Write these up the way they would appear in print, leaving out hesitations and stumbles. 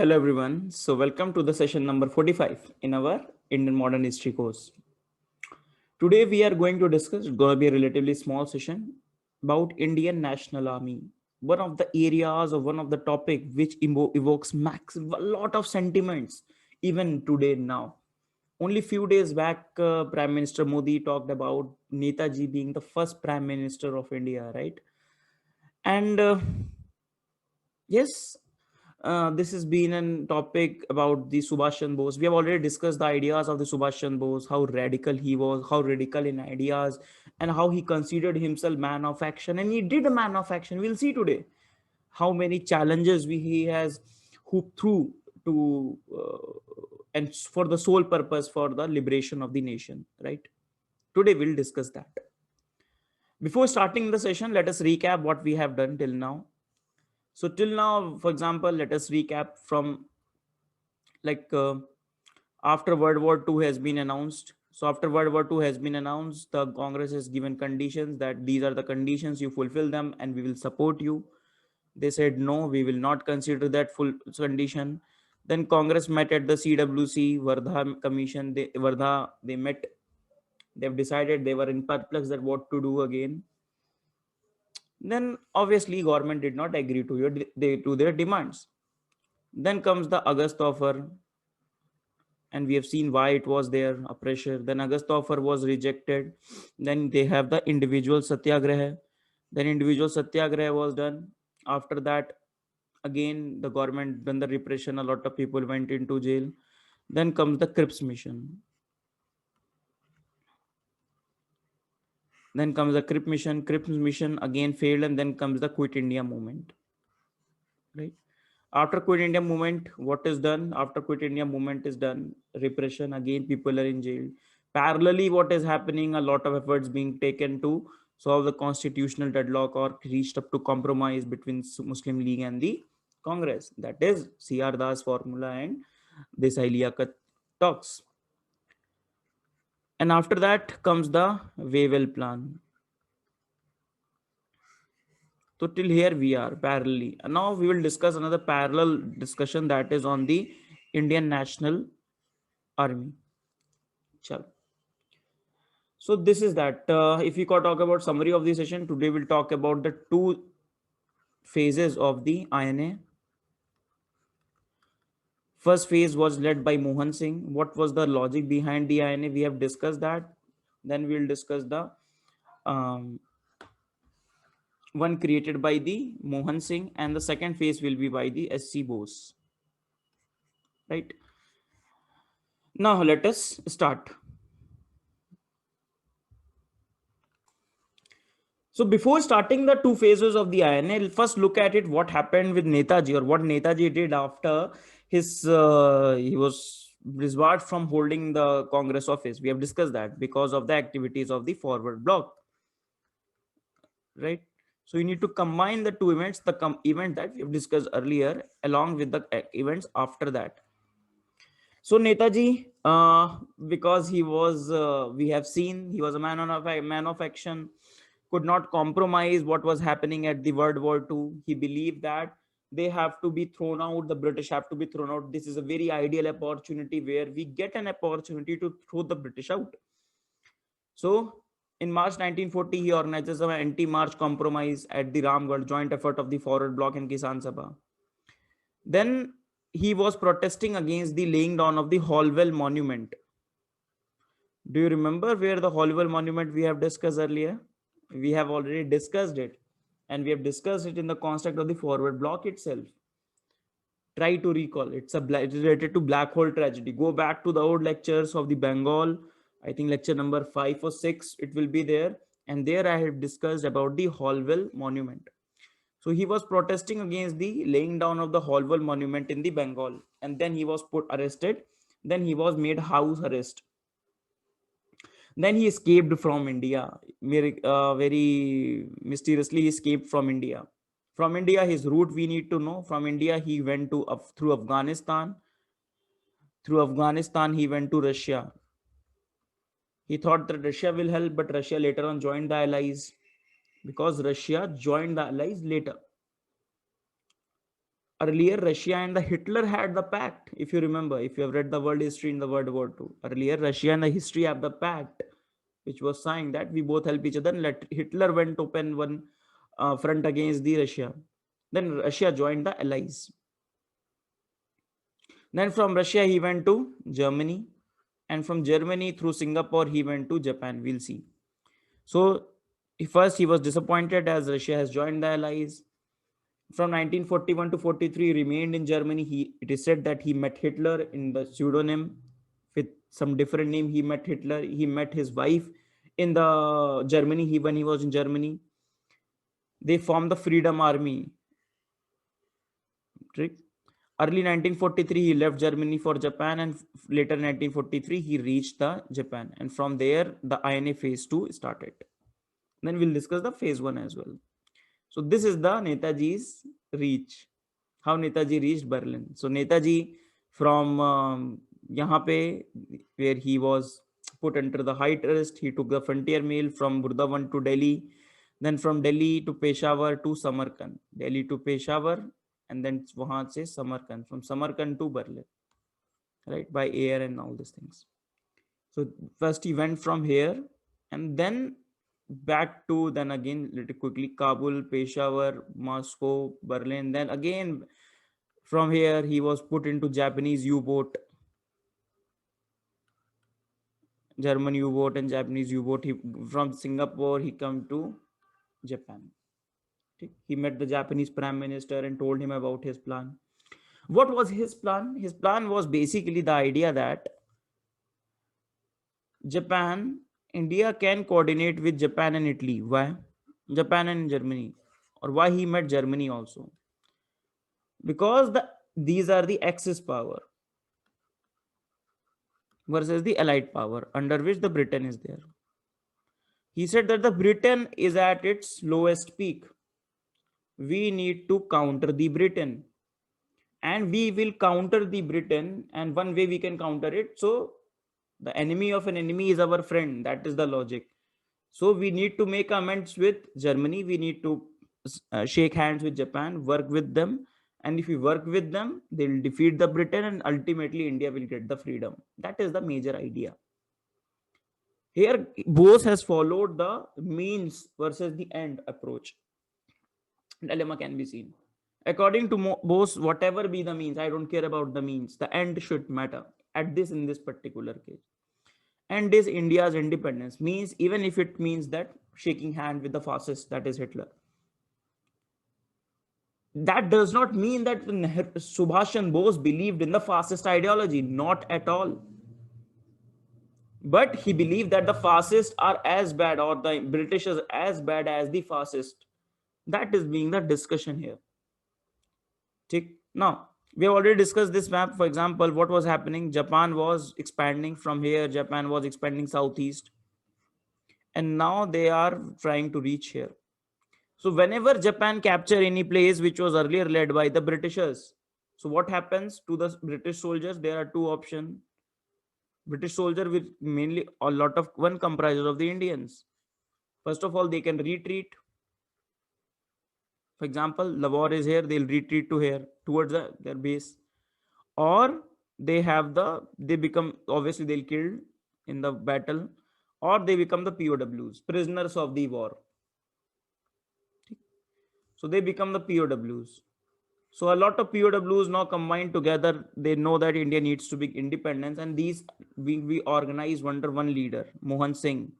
Hello everyone. So welcome to the session number 45 in our Indian Modern History course. Today we are going to discuss, going to be a relatively small session about Indian National Army. One of the areas or one of the topic which evokes a lot of sentiments even today now. Only few days back, Prime Minister Modi talked about Netaji being the first Prime Minister of India, right? And yes, this has been a topic about the Subhash Chandra Bose. We have already discussed the ideas of the Subhash Chandra Bose, how radical he was, how radical in ideas, and how he considered himself man of action. And he did a man of action. We'll see today how many challenges he has hooped through to and for the sole purpose for the liberation of the nation. Right? Today we'll discuss that. Before starting the session, let us recap what we have done till now. So till now, for example, let us recap from like after World War II has been announced. So after World War II has been announced, the Congress has given conditions that these are the conditions, you fulfill them and we will support you. They said, no, we will not consider that full condition. Then Congress met at the CWC, Vardha Commission, they met, they've decided, they were in perplex that what to do again. Then obviously government did not agree to their demands. Then comes the August offer, and we have seen why it was there, a pressure. Then August offer was rejected. Then they have the individual satyagraha. Then individual satyagraha was done. After that, again the government done the repression. A lot of people went into jail. Then comes the Crips mission. Then comes the Crips mission. Crips mission again failed, and then comes the Quit India movement. Right. After Quit India movement, what is done? After Quit India movement is done, repression, again people are in jail. Parallelly, what is happening? A lot of efforts being taken to solve the constitutional deadlock or reached up to compromise between Muslim League and the Congress. That is C.R. Das formula and Desai Liaquat talks. And after that comes the Wavell plan. So till here we are parallelly. And now we will discuss another parallel discussion, that is on the Indian National Army. Chalo. So this is that. If we talk about summary of the session, today we'll talk about the two phases of the INA. First phase was led by Mohan Singh. What was the logic behind the INA? We have discussed that. Then we'll discuss the one created by the Mohan Singh, and the second phase will be by the SC Bose. Right. Now let us start. So before starting the two phases of the INA, first look at it what happened with Netaji, or what Netaji did after his he was disbarred from holding the Congress office. We have discussed that because of the activities of the forward bloc. Right. So you need to combine the two events, the event that we have discussed earlier along with the events after that. So Netaji, because he was, we have seen, he was a man of action, could not compromise what was happening at the World War II. He believed that they have to be thrown out, the British have to be thrown out. This is a very ideal opportunity where we get an opportunity to throw the British out. So in March 1940, he organizes an anti-march compromise at the Ramgarh, joint effort of the Forward Bloc and Kisan Sabha. Then he was protesting against the laying down of the Holwell Monument. Do you remember where the Holwell Monument we have discussed earlier? We have already discussed it, and we have discussed it in the construct of the Forward Bloc itself. Try to recall. It's related to black hole tragedy. Go back to the old lectures of the Bengal. I think lecture number 5 or 6, it will be there. And there I have discussed about the Holwell Monument. So he was protesting against the laying down of the Holwell Monument in the Bengal. And then he was arrested. Then he was made house arrest. Then he escaped from India. Very mysteriously he escaped from India. From India, his route we need to know. From India, he went to through Afghanistan. Through Afghanistan, he went to Russia. He thought that Russia will help, but Russia later on joined the Allies, because Russia joined the Allies later. earlier Russia and the Hitler had the pact. If you remember, if you have read the world history in the World War II, earlier Russia and the history have the pact, which was saying that we both help each other. And let Hitler went open one front against the Russia. Then Russia joined the allies. Then from Russia he went to Germany, and from Germany through Singapore he went to Japan. We'll see. So first he was disappointed as Russia has joined the allies. From 1941 to 43 remained in Germany. It is said that he met Hitler in the pseudonym with some different name. He met Hitler. He met his wife in the Germany. When he was in Germany, they formed the Freedom Army. Early 1943 he left Germany for Japan, and later 1943 he reached the Japan, and from there the INA phase 2 started. Then we'll discuss the phase 1 as well. So this is the Netaji's reach, how Netaji reached Berlin. So Netaji from Yahan where he was put under the high arrest, he took the frontier mail from Burdawan to Delhi, then from Delhi to Peshawar to Samarkand, Delhi to Peshawar, and then wahan se Samarkand, from Samarkand to Berlin, right, by air and all these things. So first he went from here, and then back to, then again little quickly, Kabul, Peshawar, Moscow, Berlin. Then again from here he was put into Japanese U-boat, German U-boat and Japanese U-boat. From Singapore he come to Japan. He met the Japanese Prime Minister and told him about his plan. What was his plan? His plan was basically the idea that India can coordinate with Japan and Italy. Why? Japan and Germany. Or why he met Germany also? Because these are the Axis power versus the Allied power, under which the Britain is there. He said that the Britain is at its lowest peak. We need to counter the Britain, and we will counter the Britain, and one way we can counter it, so the enemy of an enemy is our friend. That is the logic. So we need to make amends with Germany. We need to shake hands with Japan, work with them. And if we work with them, they'll defeat the Britain, and ultimately India will get the freedom. That is the major idea. Here, Bose has followed the means versus the end approach. Dilemma can be seen. According to Bose, whatever be the means, I don't care about the means. The end should matter in this particular case. And is India's independence, means even if it means that shaking hand with the fascist, that is Hitler. That does not mean that Subhash Chandra Bose believed in the fascist ideology, not at all. But he believed that the fascists are as bad, or the British is as bad as the fascist. That is being the discussion here. Now, we have already discussed this map. For example, what was happening? Japan was expanding from here. Japan was expanding southeast. And now they are trying to reach here. So whenever Japan capture any place which was earlier led by the Britishers, so what happens to the British soldiers? There are two options. British soldier with mainly a lot of one comprises of the Indians. First of all, they can retreat. For example, Lahore is here, they'll retreat to here towards their base. Or they become, obviously they'll killed in the battle, or they become the POWs, prisoners of the war. So they become the POWs. So a lot of POWs now combined together. They know that India needs to be independence, and these we organize under one leader, Mohan Singh.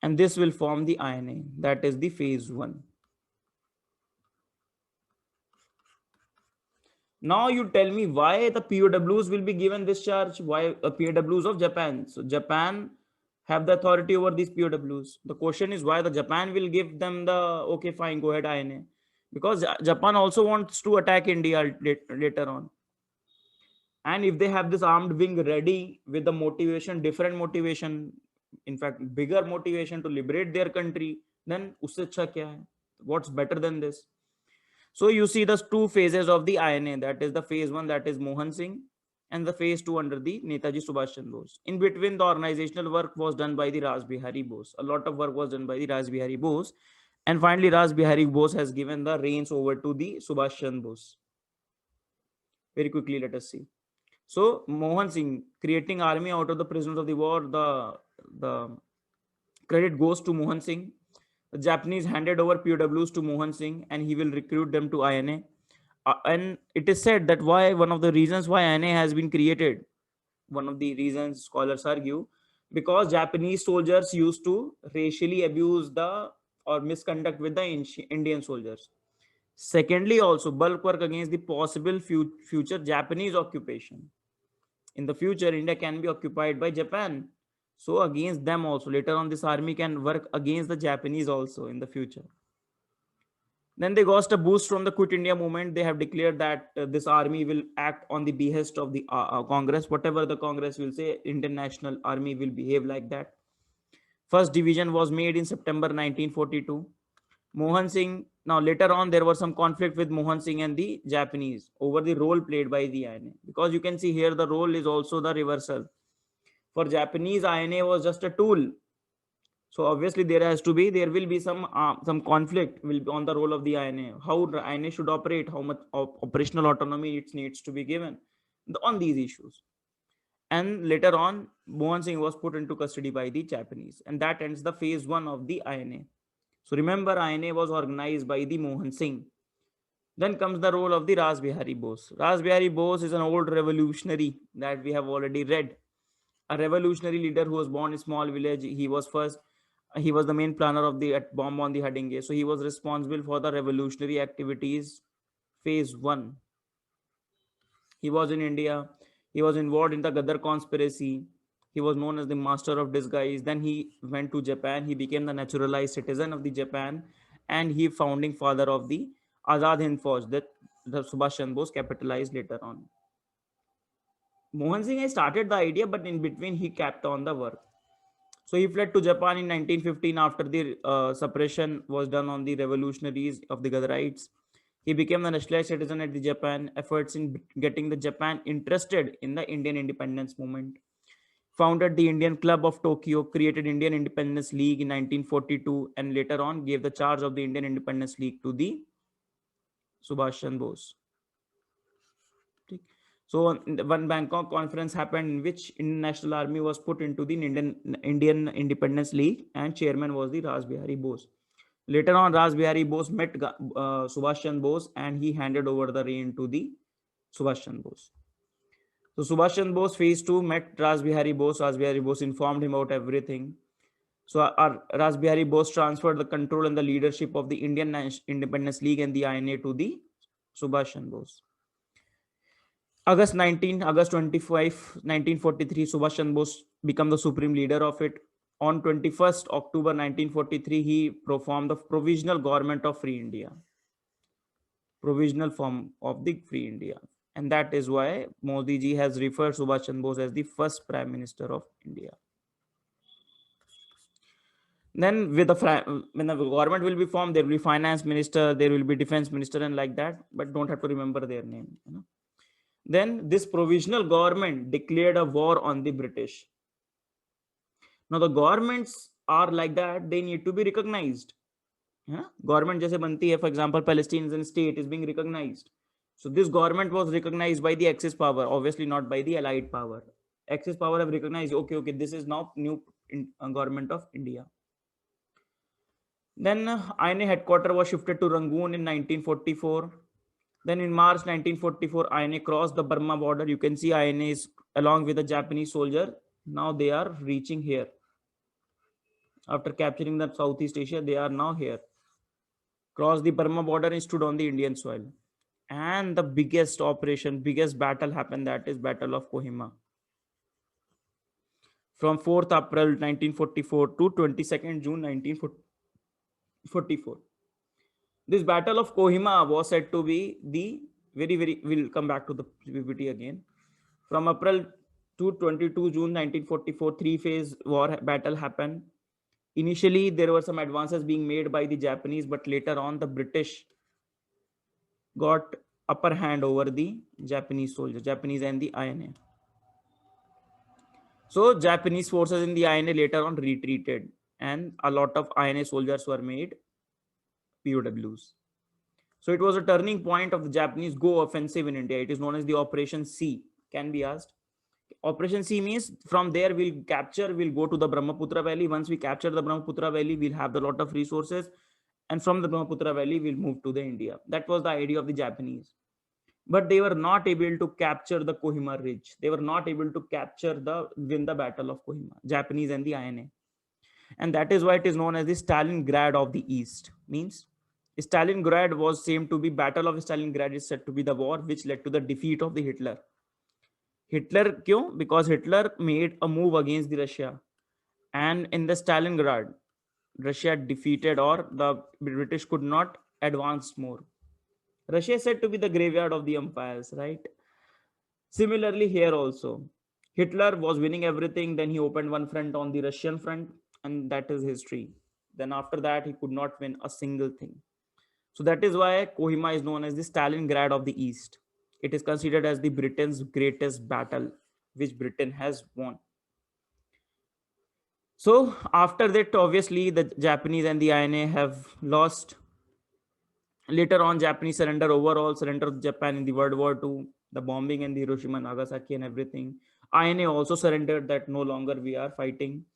And this will form the INA. That is the phase 1. Now you tell me why the POWs will be given this charge. Why POWs of Japan? So Japan have the authority over these POWs. The question is why the Japan will give them the, okay, fine, go ahead, INA. Because Japan also wants to attack India later on. And if they have this armed wing ready with the motivation, different motivation, in fact, bigger motivation to liberate their country, then usse acha kya hai? What's better than this? So you see the two phases of the INA. That is the phase 1, that is Mohan Singh, and the phase 2 under the Netaji Subhash Chandra Bose. In between, the organizational work was done by the Raj Bihari Bose. A lot of work was done by the Raj Bihari Bose. And finally, Raj Bihari Bose has given the reins over to the Subhash Chandra Bose. Very quickly, let us see. So Mohan Singh creating army out of the prisoners of the war, the credit goes to Mohan Singh. The Japanese handed over POWs to Mohan Singh and he will recruit them to INA. And it is said that why one of the reasons why INA has been created, one of the reasons scholars argue, because Japanese soldiers used to racially abuse the or misconduct with the Indian soldiers. Secondly, also bulk work against the possible future Japanese occupation. In the future, India can be occupied by Japan. So against them also. Later on, this army can work against the Japanese also in the future. Then they got a boost from the Quit India movement. They have declared that this army will act on the behest of the Congress. Whatever the Congress will say, Indian National Army will behave like that. First division was made in September 1942. Mohan Singh, now later on there was some conflict with Mohan Singh and the Japanese over the role played by the INA. Because you can see here the role is also the reversal. For Japanese, INA was just a tool. So obviously there will be some conflict will be on the role of the INA, how the INA should operate, how much operational autonomy it needs to be given on these issues. And later on, Mohan Singh was put into custody by the Japanese, and that ends the phase one of the INA. So remember, INA was organized by the Mohan Singh. Then comes the role of the Ras Bihari Bose. Ras Bihari Bose is an old revolutionary that we have already read. A revolutionary leader who was born in a small village. He was the main planner of the bomb on the Hadinge. So he was responsible for the revolutionary activities phase one. He was in India. He was involved in the Ghadar conspiracy. He was known as the master of disguise. Then he went to Japan. He became the naturalized citizen of the Japan, and he founding father of the Azad Hind Fauj that the Subhash Chandra Bose capitalized later on. Mohan Singh had started the idea, but in between he kept on the work. So he fled to Japan in 1915 after the suppression was done on the revolutionaries of the Ghadarites. He became a nationalized citizen at the Japan. Efforts in getting the Japan interested in the Indian independence movement. Founded the Indian Club of Tokyo, created Indian Independence League in 1942, and later on gave the charge of the Indian Independence League to the Subhash Chandra Bose. So one Bangkok conference happened in which Indian National Army was put into the Indian Independence League, and chairman was the Ras Bihari Bose. Later on, Ras Bihari Bose met Subhash Chandra Bose, and he handed over the reign to the Subhash Chandra Bose. So Subhash Chandra Bose phase two met Ras Bihari Bose. Ras Bihari Bose informed him about everything. So Ras Bihari Bose transferred the control and the leadership of the Indian Independence League and the INA to the Subhash Chandra Bose. August 25, 1943, Subhash Chandra Bose became the supreme leader of it. On 21st October 1943, he performed the provisional government of Free India. Provisional form of the Free India. And that is why Modi ji has referred Subhash Chandra Bose as the first Prime Minister of India. Then when the government will be formed, there will be finance minister, there will be defense minister and like that, but don't have to remember their name. Then this provisional government declared a war on the British. Now the governments are like that, they need to be recognized. Government jaise banti hai, for example, Palestinian state is being recognized. So this government was recognized by the Axis power, obviously not by the Allied power. Axis power have recognized, okay, this is now new government of India. Then INA headquarters was shifted to Rangoon in 1944. Then in March 1944, INA crossed the Burma border. You can see INA is along with a Japanese soldier. Now they are reaching here. After capturing the Southeast Asia, they are now here. Crossed the Burma border and stood on the Indian soil. And the biggest operation, biggest battle happened, that is Battle of Kohima. From 4th April 1944 to 22nd June 1944. This Battle of Kohima was said to be the we'll come back to the PPT again. From April to 22 June 1944, three-phase war battle happened. Initially, there were some advances being made by the Japanese, but later on, the British got upper hand over the Japanese soldiers, Japanese and the INA. So Japanese forces in the INA later on retreated, and a lot of INA soldiers were made POWs. So it was a turning point of the Japanese go offensive in India. It is known as the Operation C. Can be asked. Operation C means from there we'll go to the Brahmaputra Valley. Once we capture the Brahmaputra Valley, we'll have the lot of resources. And from the Brahmaputra Valley, we'll move to the India. That was the idea of the Japanese. But they were not able to capture the Kohima Ridge. They were not able to win the battle of Kohima, Japanese and the INA. And that is why it is known as the Stalingrad of the East. Means Stalingrad was seen to be Battle of Stalingrad is said to be the war which led to the defeat of the Hitler. Hitler क्यों? Because Hitler made a move against the Russia, and in the Stalingrad, Russia defeated, or the British could not advance more. Russia is said to be the graveyard of the empires, right? Similarly, here also, Hitler was winning everything. Then he opened one front on the Russian front, and that is history. Then after that, he could not win a single thing. So that is why Kohima is known as the Stalingrad of the East. It is considered as the Britain's greatest battle, which Britain has won. So after that, obviously, the Japanese and the INA have lost. Later on, Japanese overall surrender of Japan in the World War II, the bombing and the Hiroshima, Nagasaki and everything. INA also surrendered that no longer we are fighting.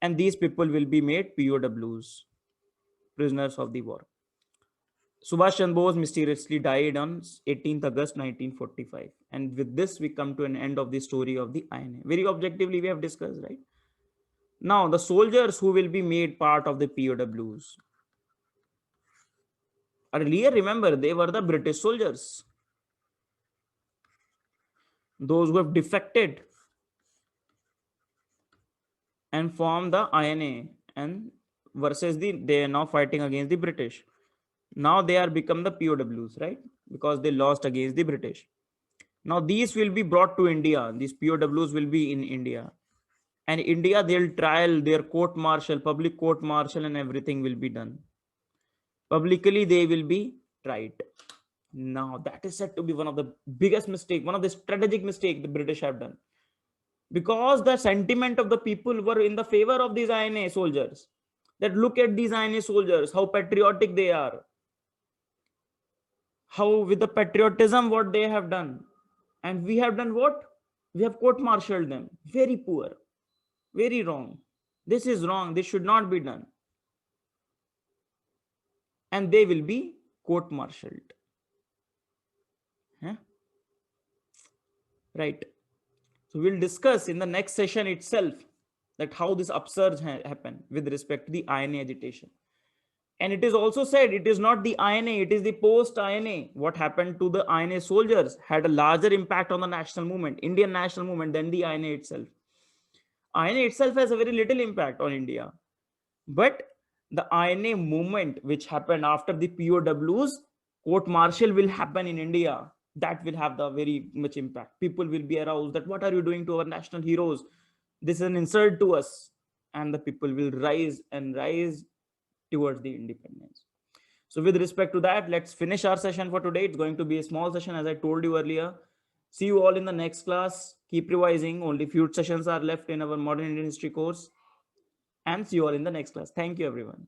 And these people will be made POWs, prisoners of the war. Subhash Chandra Bose mysteriously died on 18th August 1945. And with this, we come to an end of the story of the INA. Very objectively, we have discussed, right? Now, the soldiers who will be made part of the POWs. Earlier, remember, they were the British soldiers. Those who have defected and formed the INA, and versus they are now fighting against the British. Now they are become the POWs, right? Because they lost against the British. Now these will be brought to India. These POWs will be in India. And India, they'll trial their court martial, public court martial, and everything will be done. Publicly, they will be tried. Now that is said to be one of the biggest mistake, one of the strategic mistake the British have done. Because the sentiment of the people were in the favor of these INA soldiers. That look at these INA soldiers, how patriotic they are. How with the patriotism what they have done. And we have done what? We have court-martialed them. Very poor. Very wrong. This is wrong. This should not be done. And they will be court-martialed. Huh? Right. So we'll discuss in the next session itself that how this upsurge happened with respect to the INA agitation. And it is also said it is not the INA, it is the post-INA. What happened to the INA soldiers had a larger impact on the national movement, Indian national movement, than the INA itself. INA itself has a very little impact on India. But the INA movement, which happened after the POWs, court-martial will happen in India. That will have the very much impact. People will be aroused that what are you doing to our national heroes? This is an insult to us. And the people will rise and rise towards the independence. So with respect to that, let's finish our session for today. It's going to be a small session, as I told you earlier. See you all in the next class. Keep revising. Only few sessions are left in our modern Indian history course. And see you all in the next class. Thank you, everyone.